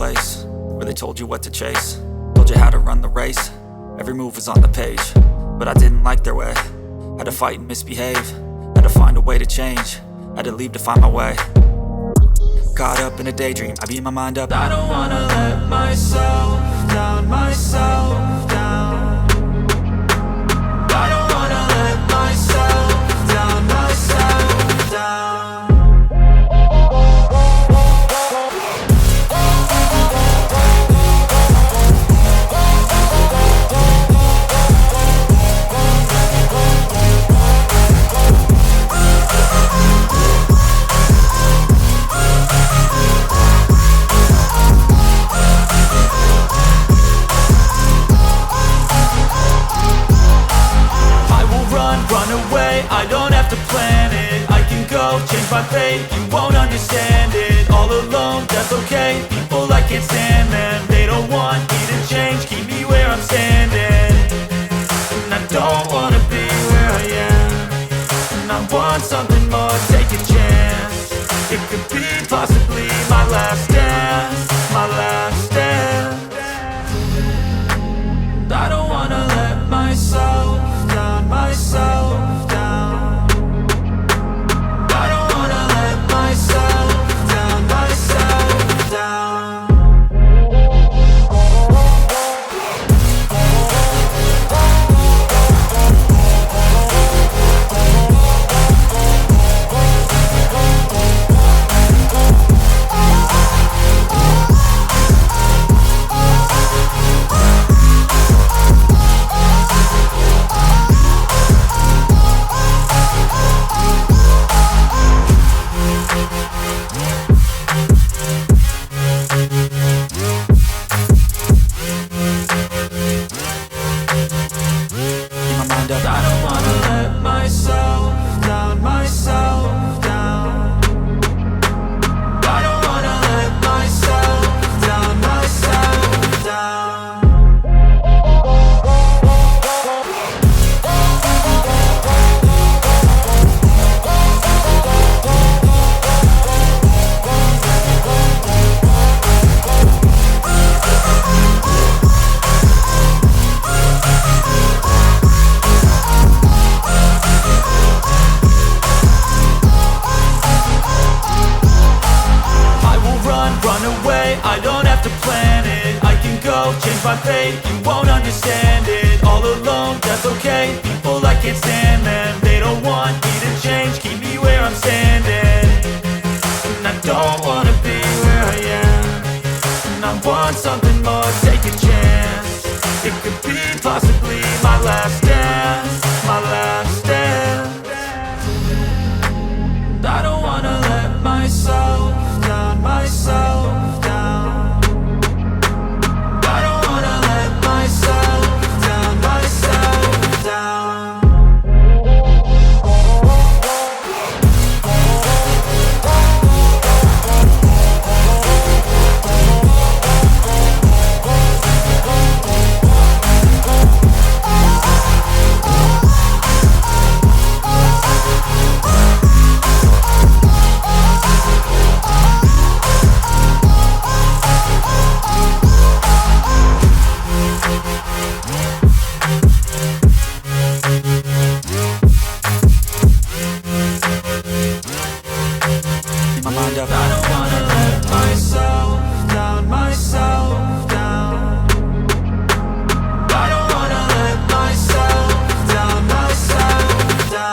place where they told you what to chase, told you how to run the race. Every move was on the page, but I didn't like their way. Had to fight and misbehave, had to find a way to change, had to leave to find my way. Caught up in a daydream, I beat my mind up. I don't wanna let myself down, myself down. I don't wanna let myself down, myself down. I don't have to plan it, I can go change my fate. You won't understand it, all alone, that's okay. People, I can't stand them, they don't want me to change, keep me where I'm standing. And I don't wanna be where I am, and I want something more, take a chance. It could be possibly my last dance, my last dance. And I don't wanna let myself down, myself down. I don't wanna let myself down, myself down. I don't wanna let myself down, myself down. I don't have to plan it, I can go change my fate. You won't understand it, all alone, that's okay. People, I can't stand them, they don't want me to change, keep me where I'm standing. And I don't wanna be where I am, and I want something more, take a chance. It could be possibly my last dance, my last dance. And I don't wanna let myself down, myself down. I don't wanna let myself down, myself down. I don't wanna let myself down, myself down.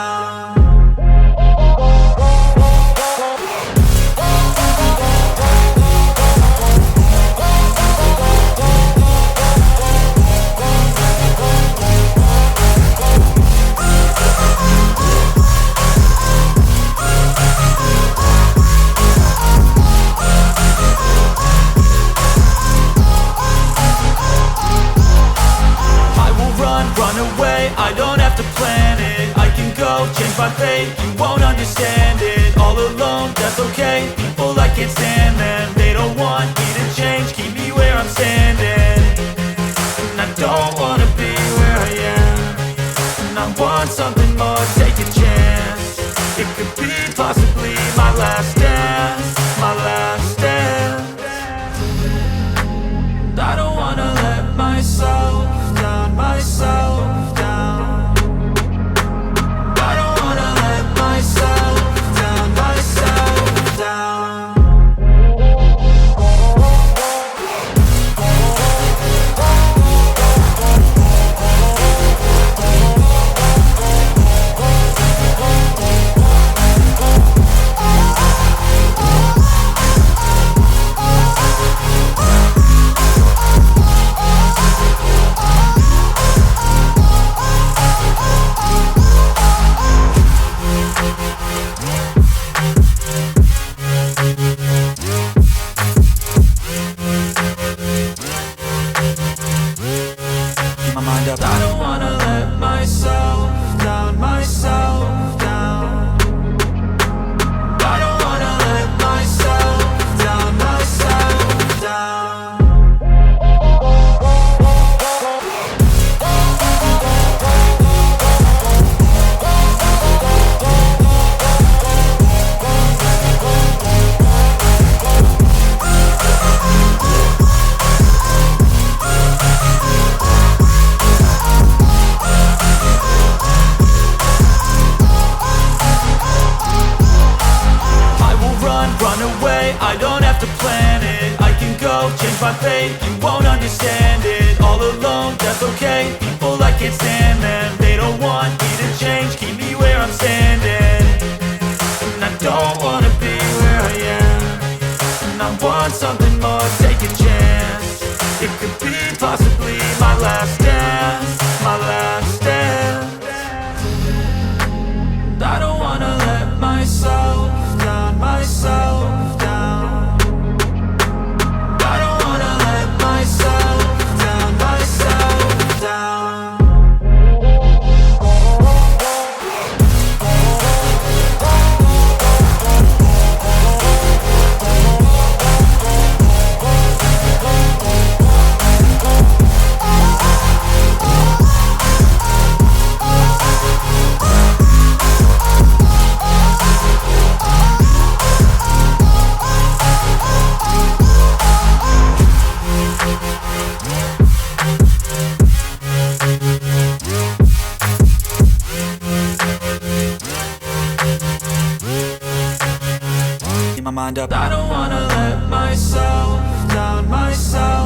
I don't have to plan it, I can go change my fate. You won't understand it, all alone, that's okay. People, I can't stand them, they don't want me to change, keep me where I'm standing. And I don't wanna be where I am, and I want something more, take a chance. It could be possibly my last dance, my last dance. mind up. I don't wanna let myself down, myself down. I don't wanna let myself down, myself down. Run away, I don't have to plan it. I can go, change my fate, you won't understand it. All alone, that's okay, people I can't stand them. They don't want me to change, keep me where I'm standing. And I don't wanna be where I am, and I want something more, take a chance. It could be possibly my last dance, my last dance. And I don't wanna let myself down, myself down. I don't wanna let myself down, myself down. My mind up. I don't wanna let myself down, myself